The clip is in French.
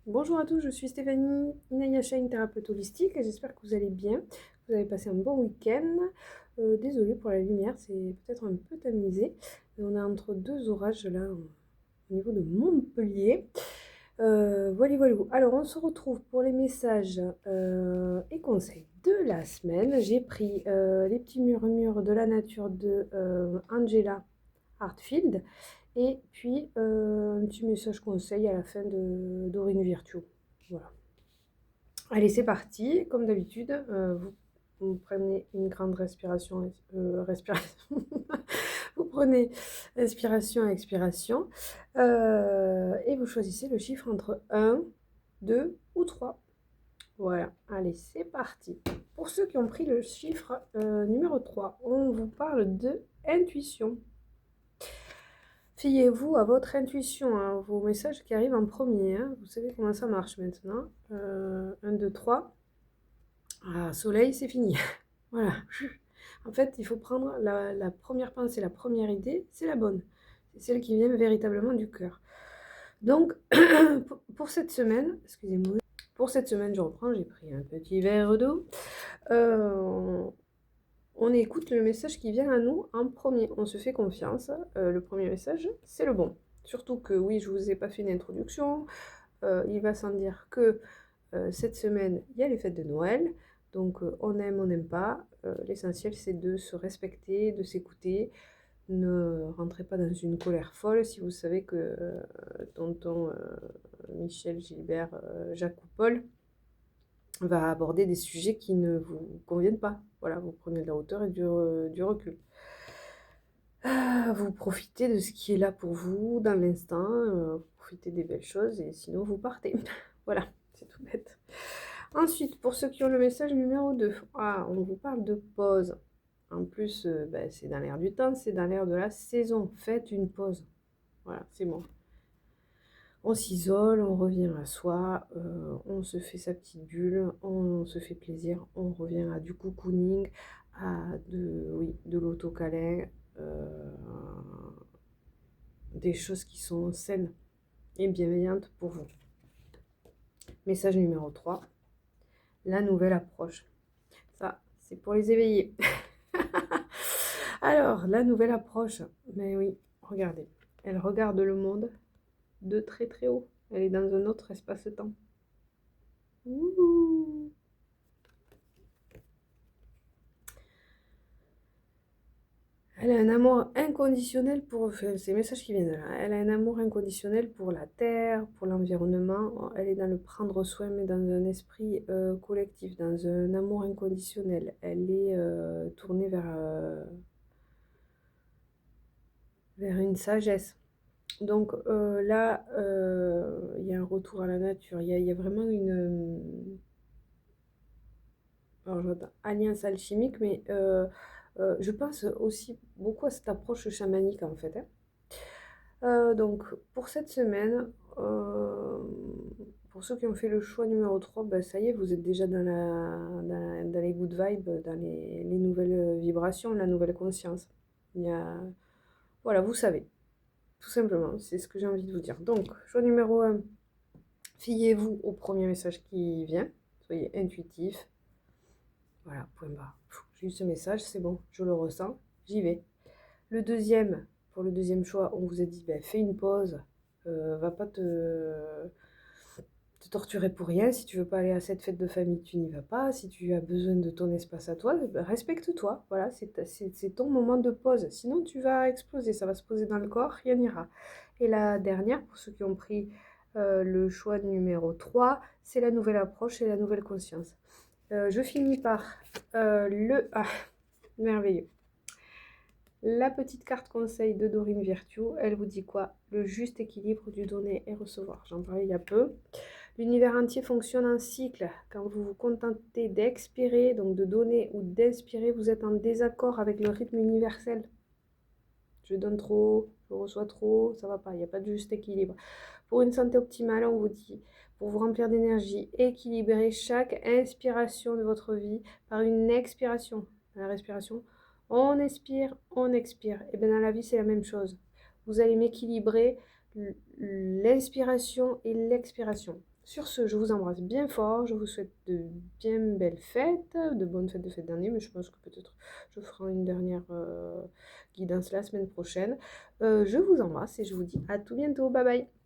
Bonjour à tous, je suis Stéphanie Inayasha, une thérapeute holistique et j'espère que vous allez bien. Vous avez passé un bon week-end. Désolée pour la lumière, c'est peut-être un peu tamisé. On est entre deux orages là au niveau de Montpellier. Voilà, voilà. Alors on se retrouve pour les messages et conseils de la semaine. J'ai pris les petits murmures de la nature de Angela Hartfield. Et puis, un petit message conseil à la fin de Dorine Virtue. Voilà. Allez, c'est parti. Comme d'habitude, vous prenez une grande respiration. Vous prenez inspiration, expiration. Et vous choisissez le chiffre entre 1, 2 ou 3. Voilà. Allez, c'est parti. Pour ceux qui ont pris le chiffre numéro 3, on vous parle de intuition. Fiez-vous à votre intuition, hein, vos messages qui arrivent en premier. Hein. Vous savez comment ça marche maintenant. 1, 2, 3. Ah, soleil, c'est fini. Voilà. En fait, il faut prendre la première pensée, la première idée, c'est la bonne. C'est celle qui vient véritablement du cœur. Donc, pour cette semaine, excusez-moi, pour cette semaine, je reprends, j'ai pris un petit verre d'eau. On écoute le message qui vient à nous en premier. On se fait confiance. Le premier message, c'est le bon. Surtout que oui, je vous ai pas fait une introduction. Il va sans dire que cette semaine, il y a les fêtes de Noël. Donc on aime, on n'aime pas. L'essentiel, c'est de se respecter, de s'écouter. Ne rentrez pas dans une colère folle si vous savez que tonton Michel, Gilbert, Jacques ou Paul va aborder des sujets qui ne vous conviennent pas. Voilà, vous prenez de la hauteur et du recul. Vous profitez de ce qui est là pour vous dans l'instant, vous profitez des belles choses et sinon vous partez. Voilà, c'est tout bête. Ensuite, pour ceux qui ont le message numéro 2, on vous parle de pause. En plus, c'est dans l'air du temps, c'est dans l'air de la saison. Faites une pause. Voilà, c'est bon. On s'isole, on revient à soi, on se fait sa petite bulle, on se fait plaisir, on revient à du cocooning, à de l'autocâlin, des choses qui sont saines et bienveillantes pour vous. Message numéro 3, la nouvelle approche. Ça, c'est pour les éveillés. Alors, la nouvelle approche, mais oui, regardez, elle regarde le monde de très très haut. Elle est dans un autre espace-temps. Ouh. Elle a un amour inconditionnel pour... Enfin, ces messages qui viennent de là. Elle a un amour inconditionnel pour la terre, pour l'environnement. Elle est dans le prendre soin, mais dans un esprit collectif, dans un amour inconditionnel. Elle est tournée vers une sagesse. Donc là, il y a un retour à la nature. Il y a vraiment une... alors, alliance alchimique, mais je pense aussi beaucoup à cette approche chamanique, en fait. Hein. Donc, pour cette semaine, pour ceux qui ont fait le choix numéro 3, ben, ça y est, vous êtes déjà dans les good vibes, dans les nouvelles vibrations, la nouvelle conscience. Il y a... Voilà, vous savez, tout simplement, c'est ce que j'ai envie de vous dire. Donc, choix numéro 1, fiez-vous au premier message qui vient, soyez intuitif. Voilà, point barre. J'ai eu ce message, c'est bon, je le ressens, j'y vais. Le deuxième, pour le deuxième choix, on vous a dit, ben, fais une pause, va pas te torturer pour rien. Si tu veux pas aller à cette fête de famille, tu n'y vas pas. Si tu as besoin de ton espace à toi, ben, respecte-toi. Voilà, c'est ton moment de pause. Sinon, tu vas exploser, ça va se poser dans le corps, rien n'ira. Et la dernière, pour ceux qui ont pris le choix numéro 3, c'est la nouvelle approche et la nouvelle conscience. Je finis par merveilleux. La petite carte conseil de Dorine Virtue, elle vous dit quoi? Le juste équilibre du donner et recevoir. J'en parlais il y a peu. L'univers entier fonctionne en cycle. Quand vous vous contentez d'expirer, donc de donner ou d'inspirer, vous êtes en désaccord avec le rythme universel. Je donne trop, je reçois trop, ça va pas, il n'y a pas de juste équilibre. Pour une santé optimale, on vous dit, pour vous remplir d'énergie, équilibrez chaque inspiration de votre vie par une expiration. La respiration, on expire, on expire. Et bien dans la vie, c'est la même chose. Vous allez m'équilibrer l'inspiration et l'expiration. Sur ce, je vous embrasse bien fort, je vous souhaite de bien belles fêtes, de bonnes fêtes de fête d'année, mais je pense que peut-être je ferai une dernière guidance la semaine prochaine. Je vous embrasse et je vous dis à tout bientôt, bye bye.